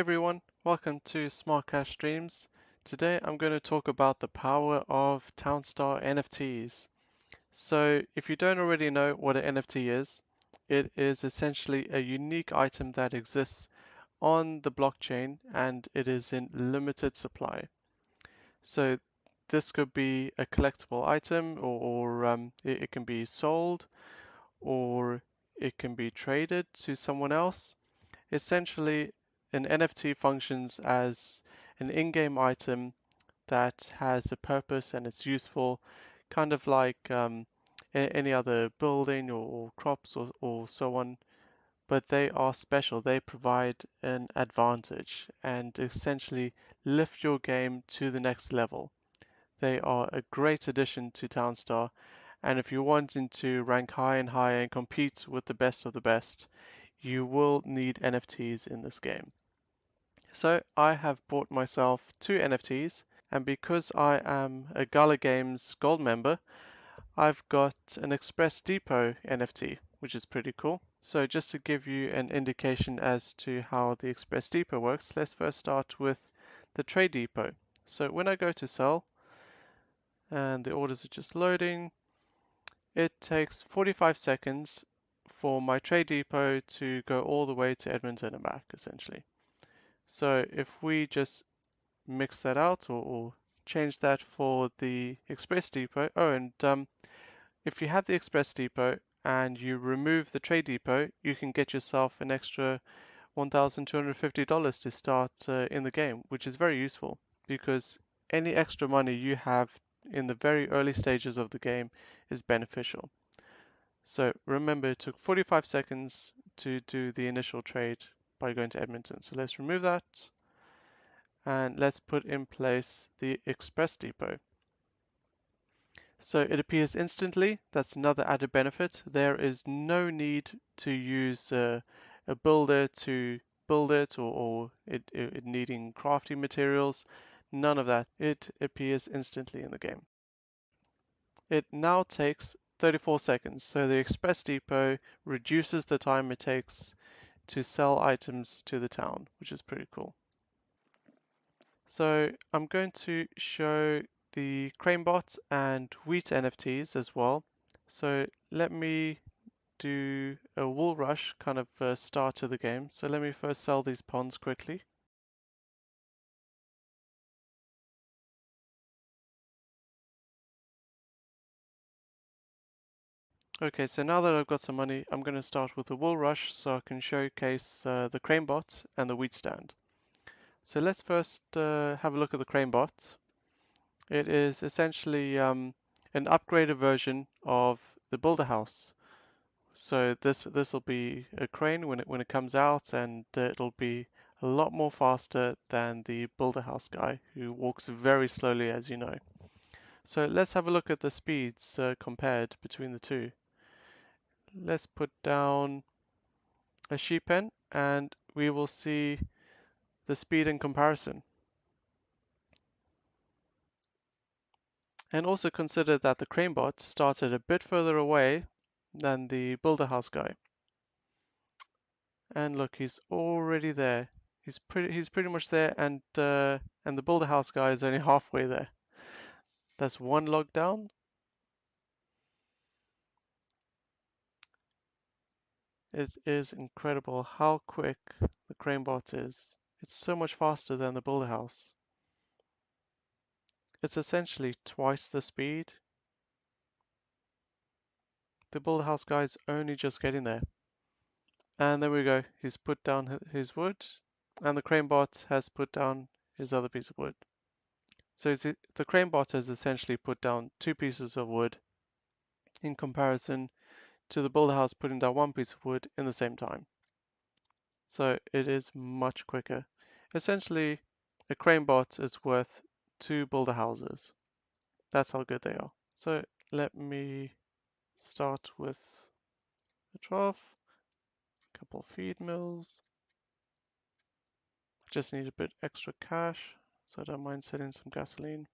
everyone, welcome to Smart Cash Streams. Today I'm going to talk about the power of townstar NFTs. So if you don't already know what an NFT is, it is essentially a unique item that exists on the blockchain and it is in limited supply. So this could be a collectible item or it can be sold or it can be traded to someone else. Essentially, an NFT functions as an in-game item that has a purpose and it's useful, kind of like any other building or crops or so on, but they are special. They provide an advantage and essentially lift your game to the next level. They are a great addition to Townstar, and if you're wanting to rank high and higher and compete with the best of the best, you will need NFTs in this game. So I have bought myself two NFTs, and because I am a Gala Games gold member, I've got an Express Depot NFT, which is pretty cool. So just to give you an indication as to how the Express Depot works, let's first start with the Trade Depot. So when I go to sell, and the orders are just loading, it takes 45 seconds for my Trade Depot to go all the way to Edmonton and back, essentially. So if we just mix that out or change that for the Express Depot. Oh, and if you have the Express Depot and you remove the Trade Depot, you can get yourself an extra $1,250 to start in the game, which is very useful because any extra money you have in the very early stages of the game is beneficial. So remember, it took 45 seconds to do the initial trade by going to Edmonton. So let's remove that and let's put in place the Express Depot. So it appears instantly. That's another added benefit. There is no need to use a builder to build it or it needing crafting materials. None of that. It appears instantly in the game. It now takes 34 seconds. So the Express Depot reduces the time it takes to sell items to the town, which is pretty cool. So I'm going to show the CraneBot and wheat NFTs as well. So let me do a wool rush kind of start to the game. So let me first sell these ponds quickly. Okay, so now that I've got some money, I'm going to start with the wool rush so I can showcase the CraneBot and the wheat stand. So let's first have a look at the CraneBot. It is essentially an upgraded version of the Builder House. So this will be a crane when it comes out, and it'll be a lot more faster than the Builder House guy, who walks very slowly, as you know. So let's have a look at the speeds compared between the two. Let's put down a sheep pen, and we will see the speed in comparison. And also consider that the CraneBot started a bit further away than the Builder House guy. And look, he's already there. He's pretty much there, and the Builder House guy is only halfway there. That's one log down. It is incredible how quick the CraneBot is. It's so much faster than the Builder House. It's essentially twice the speed. The Builder House guy is only just getting there. And there we go. He's put down his wood, and the CraneBot has put down his other piece of wood. So the CraneBot has essentially put down two pieces of wood in comparison to the builder house putting down one piece of wood in the same time. So it is much quicker. Essentially, a CraneBot is worth two builder houses. That's how good they are. So let me start with a trough, a couple feed mills. Just need a bit extra cash, so I don't mind selling some gasoline.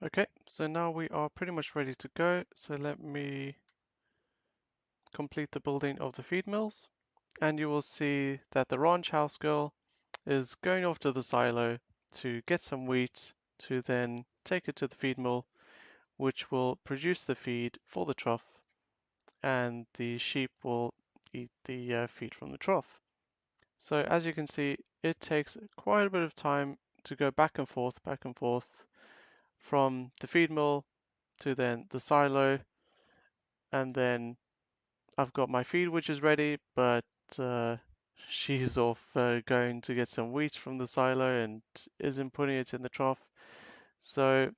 Okay, so now we are pretty much ready to go. So let me complete the building of the feed mills, and you will see that the ranch house girl is going off to the silo to get some wheat to then take it to the feed mill, which will produce the feed for the trough, and the sheep will eat the feed from the trough. So as you can see, it takes quite a bit of time to go back and forth from the feed mill to then the silo, and then I've got my feed which is ready, but uh, she's off going to get some wheat from the silo and isn't putting it in the trough. So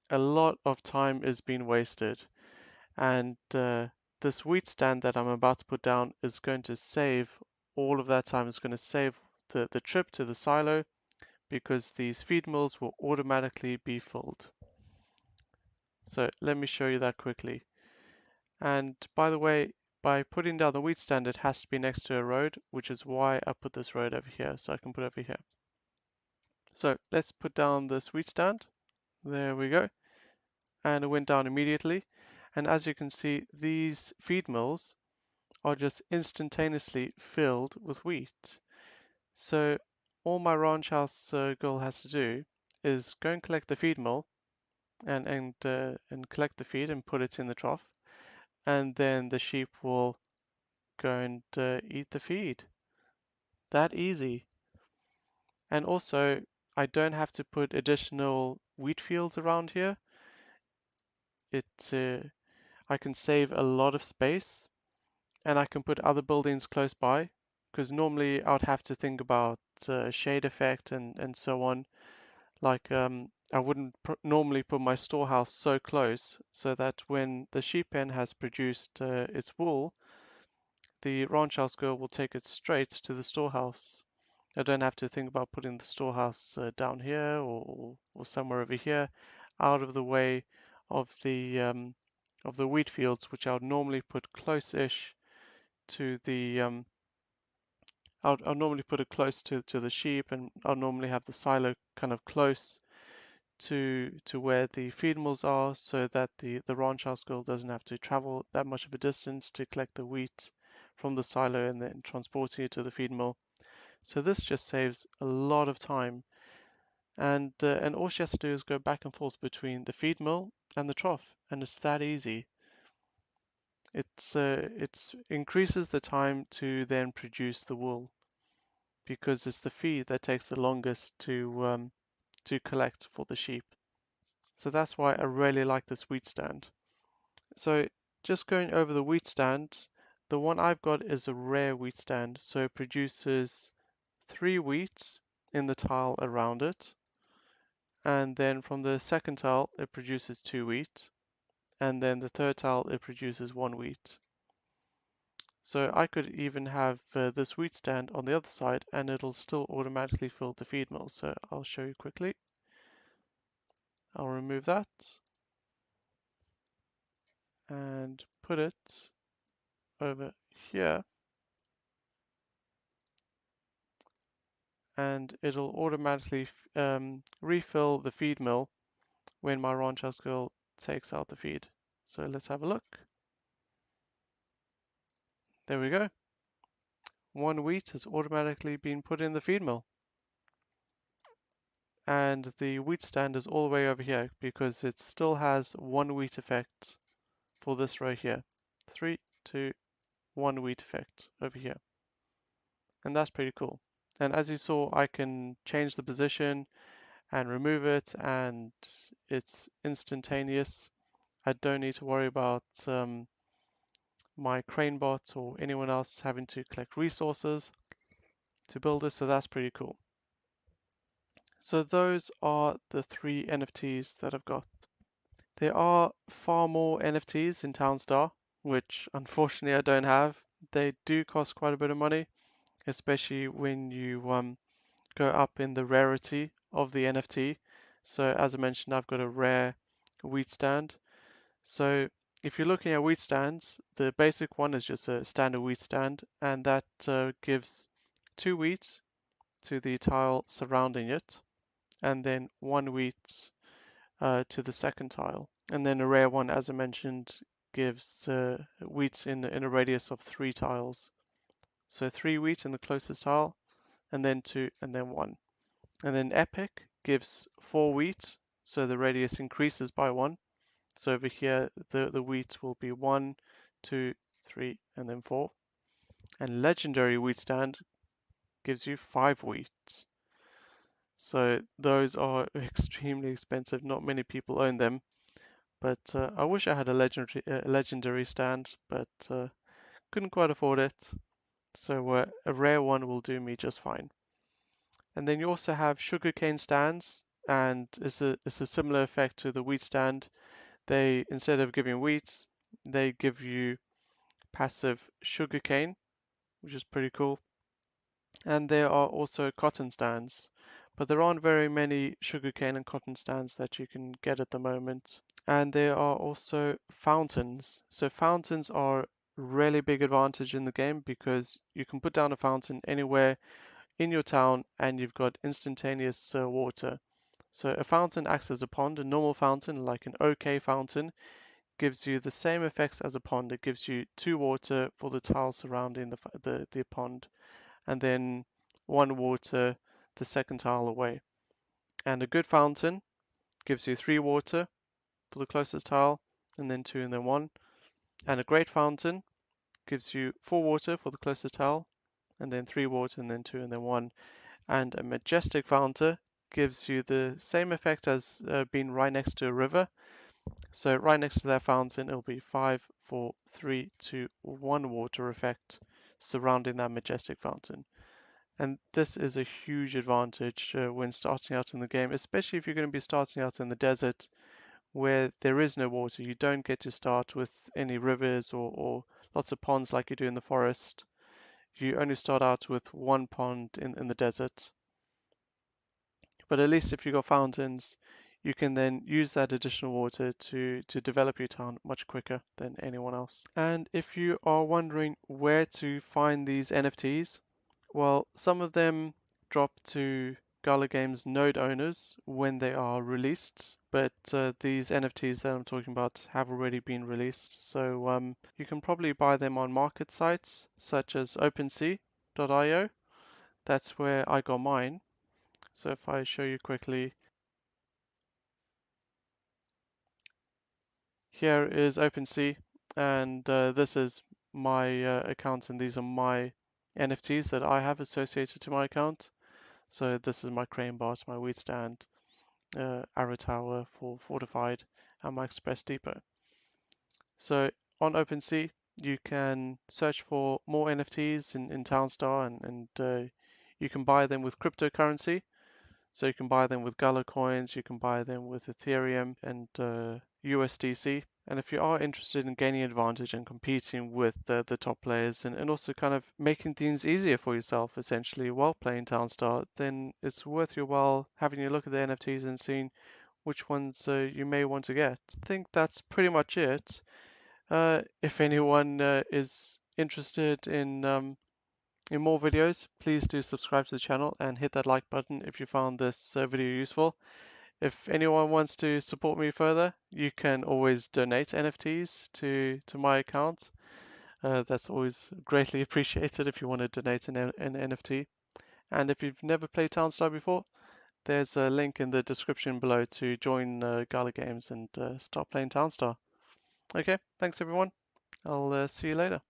a lot of time is being wasted, and this wheat stand that I'm about to put down is going to save all of that time. It's going to save the trip to the silo because these feed mills will automatically be filled. So let me show you that quickly. And by the way, by putting down the wheat stand, it has to be next to a road, which is why I put this road over here. So I can put it over here. So let's put down this wheat stand. There we go. And it went down immediately. And as you can see, these feed mills are just instantaneously filled with wheat. So all my ranch house girl has to do is go and collect the feed mill and collect the feed and put it in the trough, and then the sheep will go and eat the feed. That easy. And also, I don't have to put additional wheat fields around here. It I can save a lot of space, and I can put other buildings close by, because normally I would have to think about shade effect and so on. Like I wouldn't normally put my storehouse so close so that when the sheep pen has produced its wool, the ranch house girl will take it straight to the storehouse. I don't have to think about putting the storehouse down here or somewhere over here, out of the way of the wheat fields, which I would normally put close-ish to the I'll normally put it close to the sheep, and I'll normally have the silo kind of close to where the feed mills are, so that the ranch house girl doesn't have to travel that much of a distance to collect the wheat from the silo and then transporting it to the feed mill. So this just saves a lot of time, and all she has to do is go back and forth between the feed mill and the trough, and it's that easy. It's increases the time to then produce the wool because it's the feed that takes the longest to collect for the sheep. So that's why I really like this wheat stand. So just going over the wheat stand, the one I've got is a rare wheat stand, so it produces 3 wheat in the tile around it, and then from the second tile it produces 2 wheat, and then the third tile it produces 1 wheat. So I could even have this wheat stand on the other side and it'll still automatically fill the feed mill. So I'll show you quickly. I'll remove that and put it over here, and it'll automatically refill the feed mill when my ranch house girl takes out the feed. So let's have a look. There we go. 1 wheat has automatically been put in the feed mill. And the wheat stand is all the way over here because it still has 1 wheat effect for this row here. 3, 2, 1 wheat effect over here. And that's pretty cool. And as you saw, I can change the position and remove it, and it's instantaneous. I don't need to worry about my CraneBot or anyone else having to collect resources to build this, so that's pretty cool. So those are the 3 NFTs that I've got. There are far more NFTs in Townstar, which unfortunately I don't have. They do cost quite a bit of money, especially when you go up in the rarity of the NFT. So as I mentioned, I've got a rare wheat stand. So if you're looking at wheat stands, the basic one is just a standard wheat stand, and that gives 2 wheat to the tile surrounding it, and then 1 wheat to the second tile. And then a rare one, as I mentioned, gives wheat in a radius of 3 tiles. So 3 wheat in the closest tile, and then 2, and then 1. And then epic gives 4 wheat, so the radius increases by 1. So over here, the wheat will be 1, 2, 3, and then 4. And legendary wheat stand gives you 5 wheat. So those are extremely expensive. Not many people own them. But I wish I had a legendary stand, but couldn't quite afford it. So a rare one will do me just fine. And then you also have sugarcane stands, and it's a similar effect to the wheat stand. They, instead of giving wheat, they give you passive sugarcane, which is pretty cool. And there are also cotton stands, but there aren't very many sugarcane and cotton stands that you can get at the moment. And there are also fountains. So fountains are a really big advantage in the game because you can put down a fountain anywhere in your town and you've got instantaneous water. So a fountain acts as a pond. A normal fountain, like an OK fountain, gives you the same effects as a pond. It gives you 2 water for the tile surrounding the pond, and then 1 water the second tile away. And a good fountain gives you 3 water for the closest tile, and then 2 and then 1. And a great fountain gives you 4 water for the closest tile, and then 3 water, and then 2 and then 1. And a majestic fountain gives you the same effect as being right next to a river. So right next to that fountain, it'll be 5, 4, 3, 2, 1 water effect surrounding that majestic fountain. And this is a huge advantage when starting out in the game, especially if you're going to be starting out in the desert where there is no water. You don't get to start with any rivers or lots of ponds like you do in the forest. You only start out with 1 pond in the desert. But at least if you've got fountains, you can then use that additional water to develop your town much quicker than anyone else. And if you are wondering where to find these NFTs, well, some of them drop to Gala Games node owners when they are released, but these NFTs that I'm talking about have already been released. So you can probably buy them on market sites such as OpenSea.io. That's where I got mine. So if I show you quickly, here is OpenSea, and this is my account, and these are my NFTs that I have associated to my account. So this is my CraneBot, my wheat stand, arrow tower for fortified, and my express depot. So on OpenSea, you can search for more NFTs in Townstar, and you can buy them with cryptocurrency. So you can buy them with Gala Coins, you can buy them with Ethereum and USDC. And if you are interested in gaining advantage and competing with the top players and also kind of making things easier for yourself essentially while playing Townstar, then it's worth your while having a look at the NFTs and seeing which ones you may want to get. I think that's pretty much it. If anyone is interested in more videos, please do subscribe to the channel and hit that like button if you found this video useful. If anyone wants to support me further, you can always donate NFTs to my account. That's always greatly appreciated if you want to donate an NFT. And if you've never played Townstar before, there's a link in the description below to join Gala Games and start playing Townstar. Okay, thanks everyone. I'll see you later.